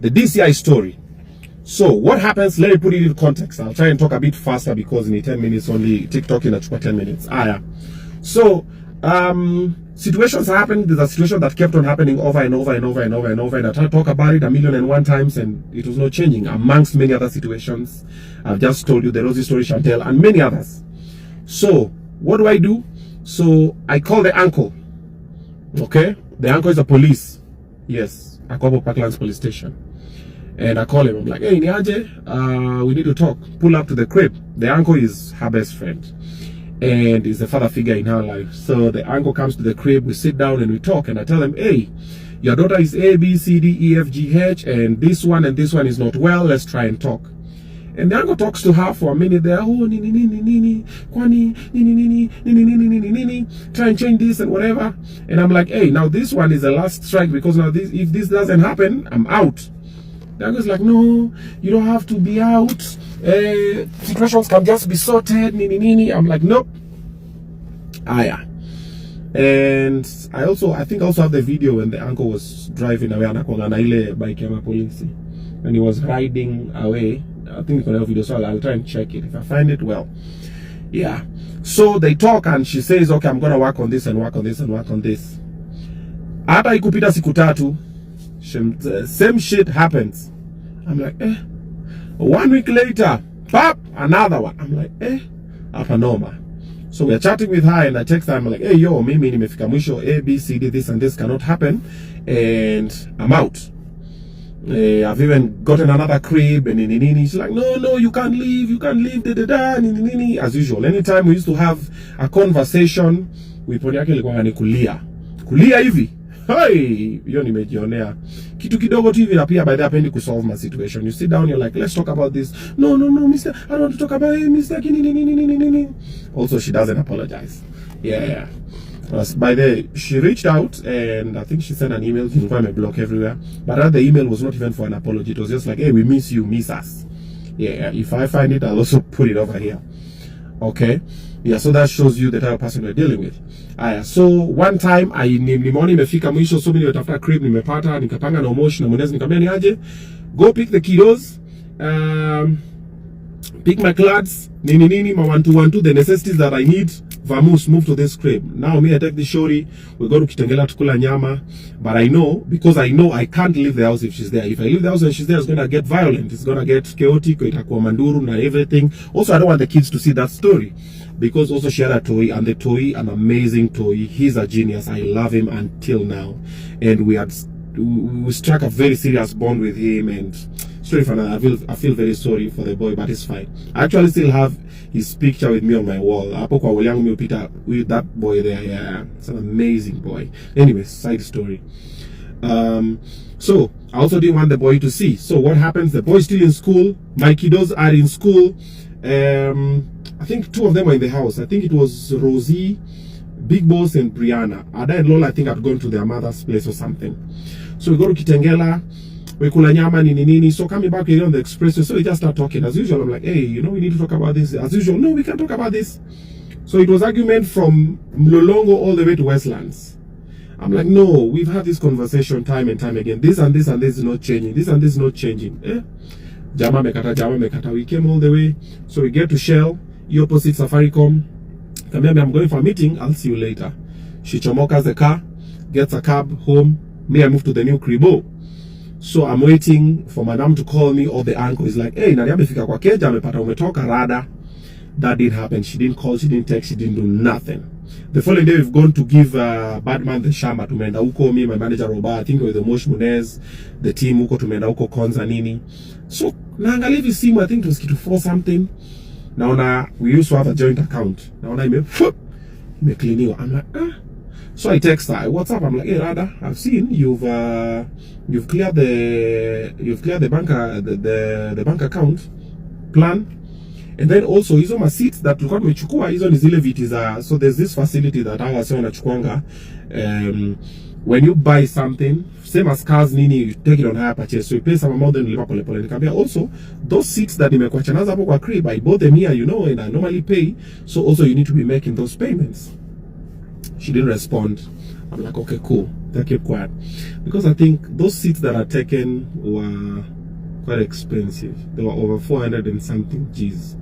the DCI story. So what happens, let me put it in context. I'll try and talk a bit faster because in 10 minutes only, TikTok in 10 minutes. So situations happened. There's a situation that kept on happening over and over and over and over and over, and I tried to talk about it 1,000,001 times and it was not changing, amongst many other situations. I've just told you the Rosie story, Chantel, and many others. So what do? So I call the uncle. Okay, the uncle is a police. Yes, Akobo Parklands police station. And I call him. I'm like, hey, Niaje, we need to talk. Pull up to the crib. The uncle is her best friend and is the father figure in her life. So the uncle comes to the crib. We sit down and we talk. And I tell him, hey, your daughter is A, B, C, D, E, F, G, H, and this one is not well. Let's try and talk. And the uncle talks to her for a minute there. Oh, try and change this and whatever. And I'm like, hey, now this one is the last strike, because now if this doesn't happen, I'm out. The uncle's like, no, you don't have to be out. Situations can just be sorted. I'm like, nope. And I think also have the video when the uncle was driving away bike police, and he was riding away. I think you can have video, so I'll try and check it if I find it. Well, yeah. So they talk and she says, okay, I'm gonna work on this and work on this and work on this. Hata ikupita siku tatu, same shit happens. I'm like, 1 week later, pop, another one. I'm like, apanoma. So we're chatting with her and I text her. I'm like, hey, yo, mimi nimefika mwisho, A, B, C, D, this and this cannot happen, and I'm out. I've even gotten another crib and she's like, no, you can't leave, as usual. Anytime we used to have a conversation, we poni yake ilikuwa ni kulia hivi. Hey, hiyo nimejionea kitu kidogo tu hivi, na pia by the hapendi kusolve my situation. You sit down, you're like, let's talk about this. No, mister, I don't want to talk about it, mister. Also, she doesn't apologize. Yeah. By the she reached out and I think she sent an email. You can find my block everywhere, but the email was not even for an apology. It was just like, hey, we miss you, miss us. Yeah, if I find it, I'll also put it over here. Okay. Yeah, so that shows you the type of person we're dealing with. So one time nimeona imefika mwisho, so mimi nimetafuta crib, nimepata, nikapanga na Omosh na Mwenezi, nikamwambia niaje, go pick the kiddos, pick my clothes, ma 1-2-1-2, the necessities that I need. Vamus, move to this crib. Now me, I take the shorty, we go to Kitengela to kula nyama, but I know I can't leave the house if she's there. If I leave the house and she's there, it's gonna get violent, it's gonna get chaotic, itakuwa manduru na everything. Also, I don't want the kids to see that story, because also she had a toy, and the toy, an amazing toy. He's a genius. I love him until now, and we struck a very serious bond with him. And sorry for that, I feel very sorry for the boy, but it's fine. I actually still have his picture with me on my wall. With that boy there. Yeah, it's an amazing boy. Anyways, side story. So I also didn't want the boy to see. So what happens? The boy's still in school. My kiddos are in school. I think 2 of them are in the house. I think it was Rosie, Big Boss, and Brianna. Ada and Lola, I think, had gone to their mother's place or something. So we go to Kitengela, we kula nyama nini. So coming back here on the expressway, so we just start talking as usual. I'm like, hey, we need to talk about this. As usual, no, we can't talk about this. So it was argument from Mlolongo all the way to Westlands. I'm like, no, we've had this conversation time and time again. This and this and this is not changing. This and this is not changing. Jama mekata. We came all the way. So we get to Shell, opposite Safaricom. I'm going for a meeting. I'll see you later. She chomokas the car, gets a cab home. Me, I move to the new Kribo. So I'm waiting for madam to call me, or the uncle is like, hey, nani amefika kwa keja, amepata umetoka rada. That didn't happen. She didn't call, she didn't text, she didn't do nothing. The following day, we've gone to give Badman the shamba. Tumeenda huko, me, my manager Roba, I think with the Mosh Munez, the team huko, tumeenda huko Konza nini. So, naangalia hivi simu, I think it was kitu 4 something. Naona, we used to have a joint account. Naona imecleaniwa. I'm like, So I text her, what's up? I'm like, hey, Rada, I've seen you've cleared the bank account plan, and then also hizo ma seats that tulikuwa tumechukua, hizo ni zile viti za, so there's this facility that hawa sio wanachukuanga, when you buy something same as cars nini, you take it on hire purchase, so you pay some amount then lipa pole pole. Nikamwambia also those seats that nimekuacha nazo hapo kwa crib, I bought them here, and I normally pay, so also you need to be making those payments. She didn't respond. I'm like, okay, cool. They keep quiet. Because I think those seats that are taken were quite expensive. They were over 400 and something G's.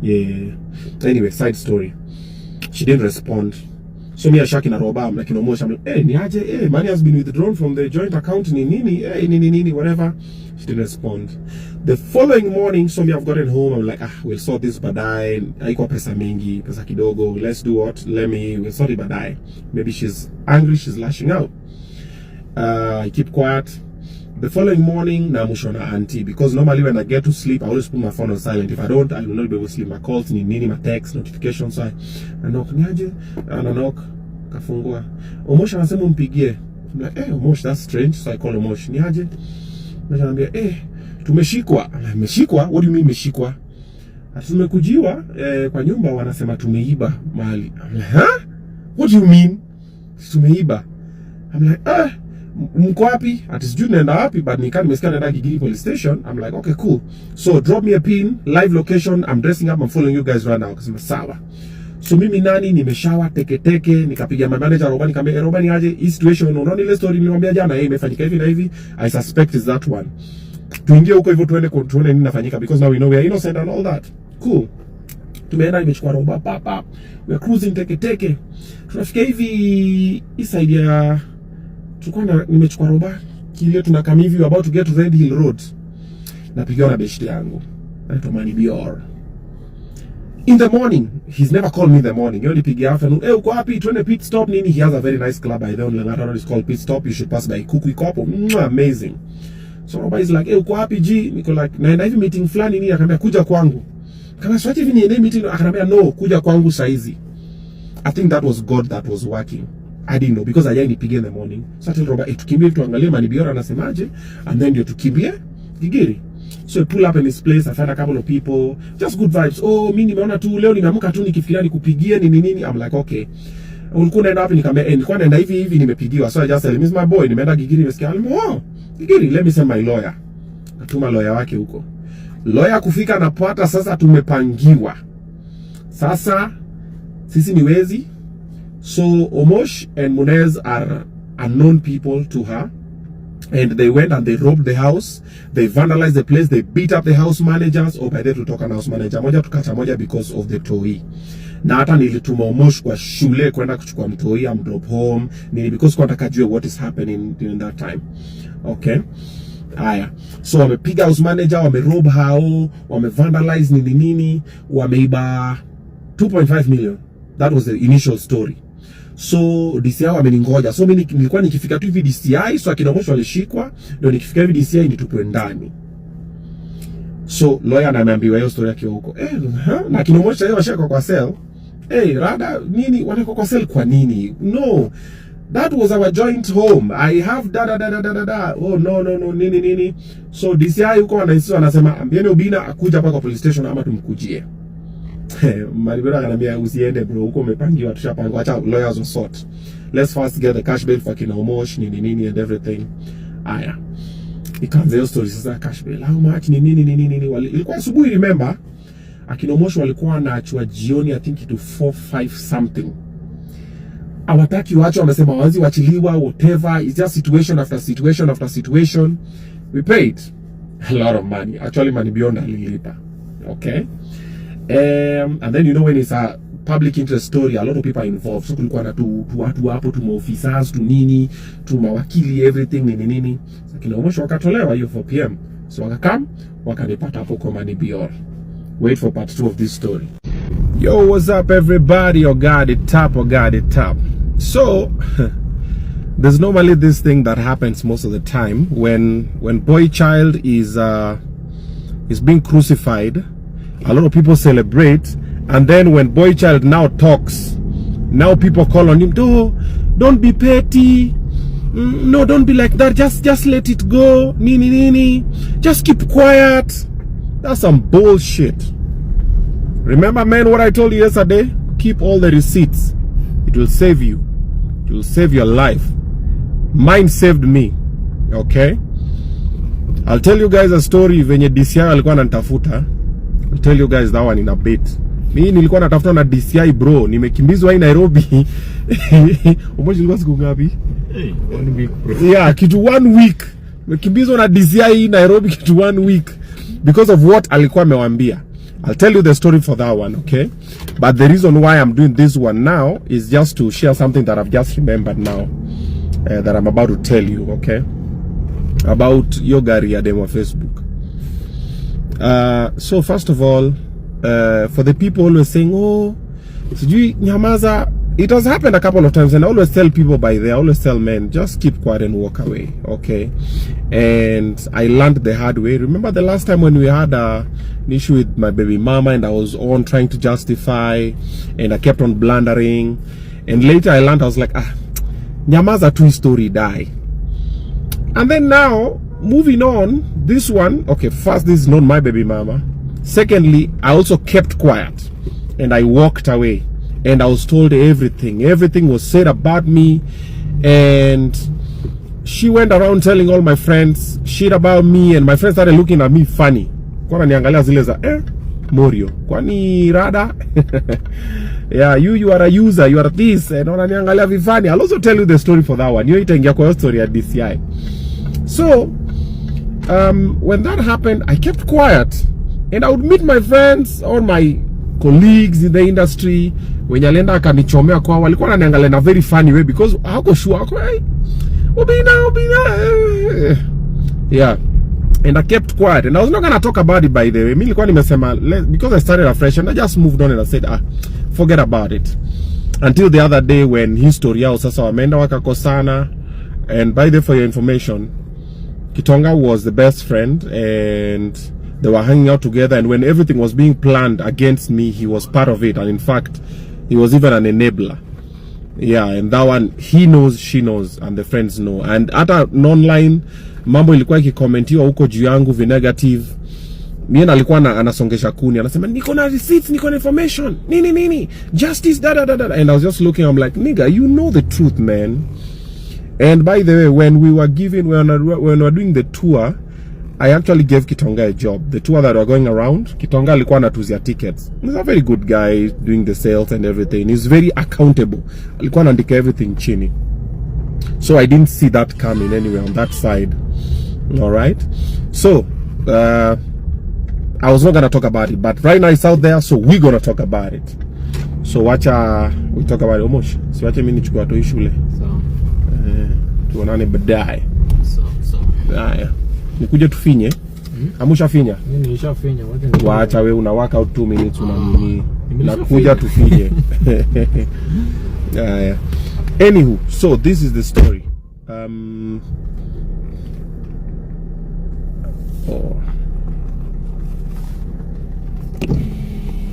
Yeah. Anyway, side story. She didn't respond. So me a shaki na roba, I'm like, I'm like, hey, niaje, hey, money has been withdrawn from the joint account, nini, whatever. She didn't respond. The following morning, so me I've gotten home, I'm like, we'll sort this badai. Haikuwa pesa mingi, pesa kidogo. Let's do what? We'll sort it badai. Maybe she's angry, she's lashing out. I keep quiet. The following morning, na mushona auntie, because normally when I get to sleep, I always put my phone on silent. If I don't, I will not be able to sleep. My calls, nini, my text, notifications. So I knock, niaje, and I knock, kafungua. Omosh anasema mpigie. I'm like, hey, Omosh, that's strange. So I call Omosh, niaje. Anambia, hey, tumeshikwa. I'm like, meshikwa? What do you mean meshikwa? Tumekujiwa kwa nyumba wanasema tumeiba mali. I'm like, huh? What do you mean? Tumeiba. I'm like, mko wapi? Ati sijui naenda wapi, but nimesikia naenda Gigiri police station. I'm like, okay, cool. So drop me a pin, live location. I'm dressing up, I'm following you guys right now. Kasema sawa. So mimi nani nimeshawa teke nikapiga my manager Robani, nikamwambia Robani aje hii situation, unaona ile story niliwaambia jana, imefanyika hivi na hivi. I suspect is that one. Tuingie huko hivyo tuone nini nafanyika, because now we know we are innocent and all that. Cool. Tumeenda nimechukua roba papa. We are cruising teke. Tunafika hivi side ya tulikuwa nimechukua roba kile tunakam hivi, about to get to Red Hill Road. Napigiwa na beshte yangu. Anaitwa Mani Bior. In the morning, he's never called me in the morning. He only pigia afternoon. Hey, uko wapi? Tuende pit stop nini? He has a very nice club by the way. I don't know, it's called Pit Stop. You should pass by Kukui Kopo. Amazing. So Roba is like, hey, uko wapi G? Niko like, naenda hivi meeting fulani nini? Akaniambia kuja kwangu. Kama swati hivi niende meeting, akaniambia no, kuja kwangu saizi. I think that was God that was working. I didn't know, because I nipigia in the morning. So I tell Roba, tukimbie tuangalie Mani Biora anasemaje, and then ndio tukimbie Gigiri. So I pull up in his place, I find a couple of people, just good vibes. Oh, mimi nimeona tu leo nimeamka tu nikifikiria nikupigie nini. I'm like, okay. Ulikuwa unaenda wapi? Nikamwambia, nilikuwa naenda hivi nimepigiwa. So I just tell him, my boy, nimeenda Gigiri, nimesikia. Oh, Gigiri, let me send my lawyer. Natuma lawyer wake huko. Lawyer kufika napata sasa tumepangiwa. Sasa sisi ni wezi. So Omosh and Munez are unknown people to her. And they went and they robbed the house. They vandalized the place. They beat up the house managers. By the way, to talk an house manager moja tukata moja because of the toy. Na hata nilituma Omosh kwa shule kwenda kuchukua mtoi am drop home. Nini because kwa nataka jua what is happening during that time. Okay. Haya. So wamepiga house manager, wamerob hao, wamevandalize nini, wameiba 2.5 million. That was the initial story. So DCI wameningoja. So mimi nilikuwa nikifika tu hivi DCI, so akina Omosh walishikwa, ndio nikifika hivi DCI nitupwe ndani. So lawyer ananiambia hiyo story yake huko. Na akina Omosh sasa washaka kwa cell. Rada nini wanako kwa cell kwa nini? No. That was our joint home. I have da. Oh no nini. So DCI huko anasema ambieni Obinna akuja hapa kwa police station ama tumkujie. Maribera ananiambia usiende bro, huko umepangiwa, tushapanga, acha lawyers will sort. Let's first get the cash bail for kina Omosh nini and everything. Aya. Ikaanza hiyo story sasa, cash bail. How much nini. Ilikuwa asubuhi, remember? Akina Omosh walikuwa wanaachwa jioni, I think to 4-5 something. Hawataki waacho, wamesema wazi wachiliwa, whatever. It's just situation after situation after situation. We paid a lot of money. Actually money beyond alilipa. Okay? And then you know when it's a public interest story, a lot of people are involved. So kulikuwa na tu watu hapo, tu officers, tu nini, tu mawakili, everything nini. So kina Omosh wakatolewa hiyo 4 PM. So wakakam, wakanipata hapo kwa Mani Bior. Wait for part 2 of this story. Yo, what's up everybody? Or got it top. So there's normally this thing that happens most of the time when boy child is being crucified. A lot of people celebrate, and then when boy child now talks, now people call on him, don't be petty, no, don't be like that, just let it go, nini, just keep quiet. That's some bullshit. Remember, man, what I told you yesterday? Keep all the receipts. It will save you. It will save your life. Mine saved me. Okay? I'll tell you guys a story venye DCI alikuwa ananitafuta. I'll tell you guys that one in a bit. Mimi nilikuwa natafuta na DCI bro, nimekimbizwa hii Nairobi. Umoja ilikuwa siku ngapi? 1 week bro. Yeah, kitu 1 week. Nimekimbizwa na DCI hii Nairobi kitu 1 week because of what alikuwa amewaambia. I'll tell you the story for that one, okay? But the reason why I'm doing this one now is just to share something that I've just remembered now, that I'm about to tell you, okay? About your gari ya demo Facebook. So first of all, for the people always saying, oh, sijui nyamaza, it has happened a couple of times, and I always tell people I always tell men, just keep quiet and walk away, okay? And I learned the hard way. Remember the last time when we had an issue with my baby mama and I was on trying to justify and I kept on blundering, and later I learned, I was like, nyamaza tu story die. And then now, moving on, this one, okay, first, this is not my baby mama. Secondly, I also kept quiet and I walked away. And I was told everything. Everything was said about me. And she went around telling all my friends shit about me. And my friends started looking at me funny. Kwa niangalia zile za, Morio. Kwani rada? Yeah, you are a user. You are this. And niangalia vifani. I'll also tell you the story for that one. You itaingia kwa story at DCI. So, when that happened, I kept quiet. And I would meet my friends or my colleagues in the industry. When yalenda akanichomea kwa walikuwa wananiangalia na very funny way because hako sure ako Obinna. Yeah. And I kept quiet and I was not going to talk about it, by the way. Mimi nilikuwa nimesema because I started afresh and I just moved on and I said forget about it. Until the other day when history yao sasa wameenda wakakosana. And by the way, for your information, Kitonga was the best friend and they were hanging out together, and when everything was being planned against me, he was part of it, and in fact, he was even an enabler. Yeah, and that one, he knows, she knows, and the friends know. And hata online, mambo ilikuwa ikikommentiwa huko juu yangu negative. Mimi alikuwa anasongesha kuni, anasema niko na receipts, niko na information, nini, justice, da. And I was just looking, I'm like, nigga, you know the truth, man. And by the way, when we were doing the tour, I actually gave Kitonga a job. The tour that were going around, Kitonga alikuwa anatuzia tickets. He's a very good guy doing the sales and everything. He's very accountable. Alikuwa anaandika everything chini. So I didn't see that coming anyway on that side. All right. So I was not gonna talk about it, but right now it's out there, so we're gonna talk about it. So wacha we talk about it. Omosh, so wacha mimi nichukua to shule. So tuonane baadaye. So. Haya. Nikuje tufinye. Amusha finya. Mimi nishafinya. Waacha wewe una work out 2 minutes una nini. Nakuja tufinye. Yeah. Anywho, so this is the story.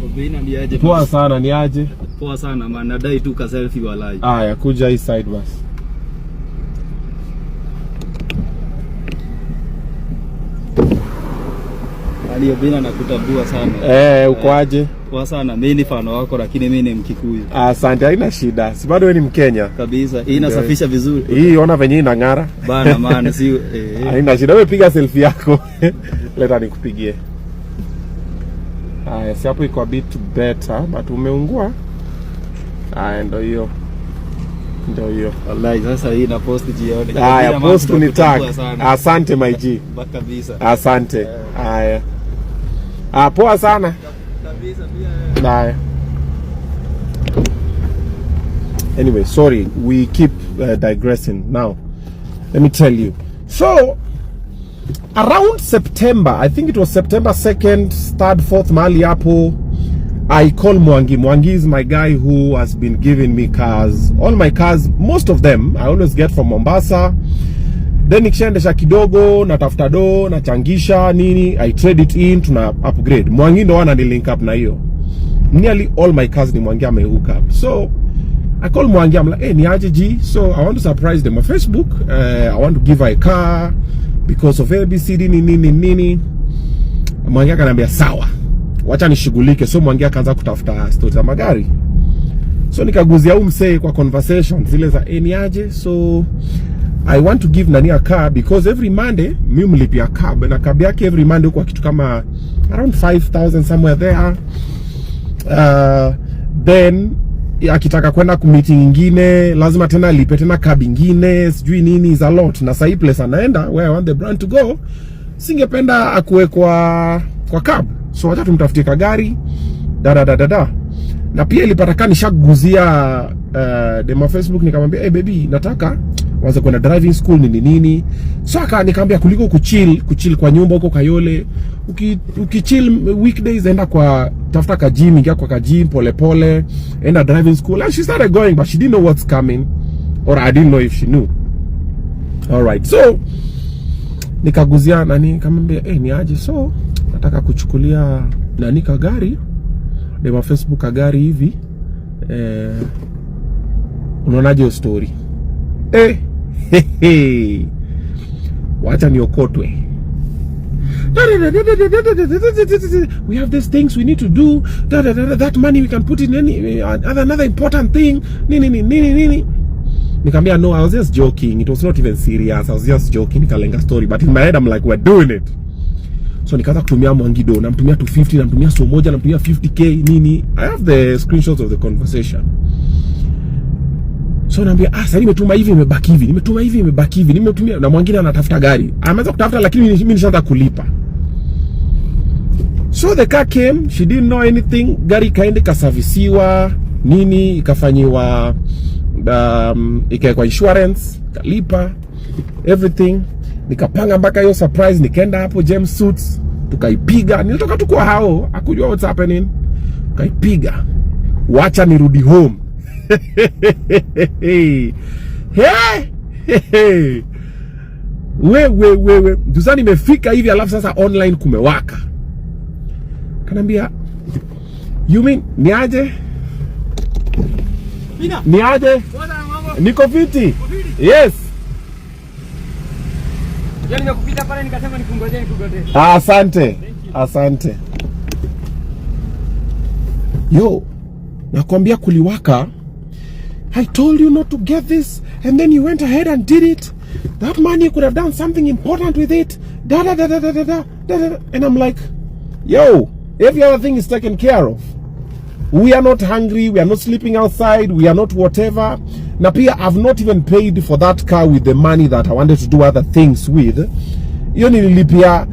Obinna ni aje? Poa sana, ni aje? Poa sana man, nadai tu ka selfie walai. Aya, kuja hii side basi. Ali Obinna nakutambua sana. Uko aje? Poa sana, mimi ni fan wako lakini mimi ni Mkikuyu. Asante, haina shida. Si bado wewe ni Mkenya? Kabisa. Hii inasafisha vizuri. Hii ona venye inang'ara. Bana man, si haina shida. Wewe piga selfie yako. Leta nikupigie. Aya, si hapo iko a bit better, but umeungua. Aya, ndio hiyo. Wallahi sasa hii na post jioni. Aya, post ni tag. Asante my G. Kabisa. Asante. Aya. Poa sana. Kabisa pia. Aya. Anyway, sorry, we keep digressing. Now, let me tell you. So, around September, I think it was September 2nd, 3rd, 4th, mahali hapo, I call Mwangi. Mwangi is my guy who has been giving me cars. All my cars, most of them, I always get from Mombasa. Then nikishaendesha kidogo, natafuta do, nachangisha, nini, I trade it in, tuna upgrade. Mwangi ndo wana ni link up na hiyo. Nearly all my cars ni Mwangi ame hook up. So, I call Mwangi, I'm like, hey, ni aje G? So, I want to surprise them on Facebook. I want to give her a car because of ABCD, nini. Mwangi akaniambia sawa. Wacha nishughulike. So Mwangi akaanza kutafuta story za magari. So nikaguzia msee kwa conversation zile za ni aje. So I want to give nani a car because every Monday mimi mlipia cab na cab yake every Monday kwa kitu kama around 5,000 somewhere there. Then akitaka kwenda ku meeting ingine lazima tena alipe tena cab ingine, sijui nini, is a lot. Na sahi place anaenda where I want the brand to go, singependa akuwe kwa cab, so wacha tumtafutie kagari da. Na pia ilipata kani shaguzia demo Facebook, nikamwambia hey baby, nataka waanze kwenda driving school nini. So nikamwambia kuliko kuchill kwa nyumba huko Kayole, ukichill weekdays enda kwa tafuta ka gym, ingia kwa ka gym pole enda driving school. And she started going, but she didn't know what's coming, or I didn't know if she knew. All right, so nikaguzia nani, nikamwambia ni aje, so nataka kuchukulia nani kagari demo Facebook kagari hivi, unaonaje story? Wacha niokotwe. We have these things we need to do. That money we can put in another important thing. Nini. Nikamwambia no, I was just joking. It was not even serious. I was just joking. Nikalenga story, but in my head I'm like, we're doing it. So nikaanza kutumia Mwangido, namtumia 250, namtumia so moja, namtumia 50k nini. I have the screenshots of the conversation. So naambia sasa nimetuma hivi imebaki hivi, nimetumia na mwingine anatafuta gari. Ameanza kutafuta lakini mimi nishaanza kulipa. So the car came, she didn't know anything. Gari kaenda kasavisiwa nini, ikafanyiwa ikaekwa insurance, kalipa everything. Nikapanga mpaka hiyo surprise, nikaenda hapo James Suits, tukaipiga. Nilitoka tu kwa hao, hakujua what's happening. Tukaipiga. Wacha nirudi home. We Duzani imefika hivi, alafu sasa online kumewaka. Kanambia, you mean niaje? Niaje? Niko fiti. Yes. Yani nimekupita pale nikasema nikungoje. Asante. Yo, nakwambia kuliwaka. I told you not to get this, and then you went ahead and did it. That money, you could have done something important with it. Da. And I'm like, yo, every other thing is taken care of. We are not hungry, we are not sleeping outside, we are not whatever. Na pia I've not even paid for that car with the money that I wanted to do other things with. Iyo nilipia,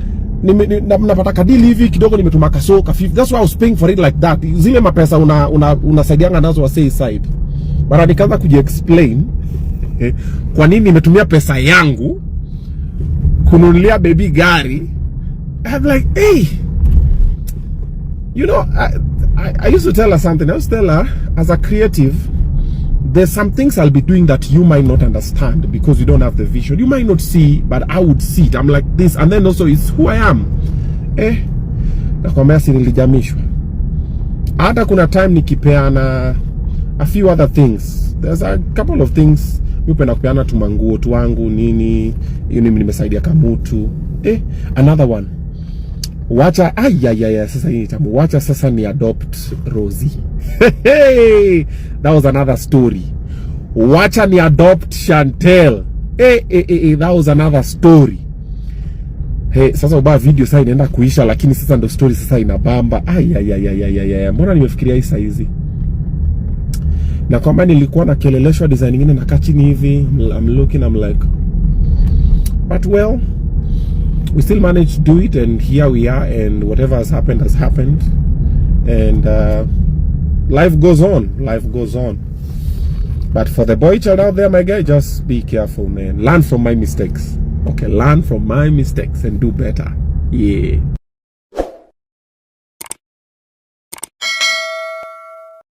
napata kadili hivi kidogo, nimetuma kaso ka 50. That's why I was paying for it like that. Zile mapesa unasaidianga nazo wa say side. Bara nikaanza kujiexplain kwa nini nimetumia pesa yangu kununulia baby gari. I'm like, hey, you know, I used to tell her something. I used to tell her, as a creative, there's some things I'll be doing that you might not understand because you don't have the vision. You might not see, but I would see it. I'm like this, and then also it's who I am. Nakwambia si nilijamishwa. Hata kuna time nikipeana a few other things. There's a couple of things nipenda kupeana tu manguo tu wangu nini, hiyo nimesaidia kamutu. Another one. Wacha sasa hii tamu. Wacha sasa ni adopt Rosie. That was another story. Wacha ni adopt Chantel. That was another story. Sasa ubaya video sasa inaenda kuisha, lakini sasa ndo story sasa inabamba. Mbona nimefikiria hii saizi? Na kwamba nilikuwa na keleleshwa design nyingine na kachini hivi, I'm looking, I'm like, but well, we still managed to do it, and here we are, and whatever has happened, and life goes on. But for the boy child out there, my guy, just be careful, man. Learn from my mistakes. Okay, learn from my mistakes and do better. Yeah.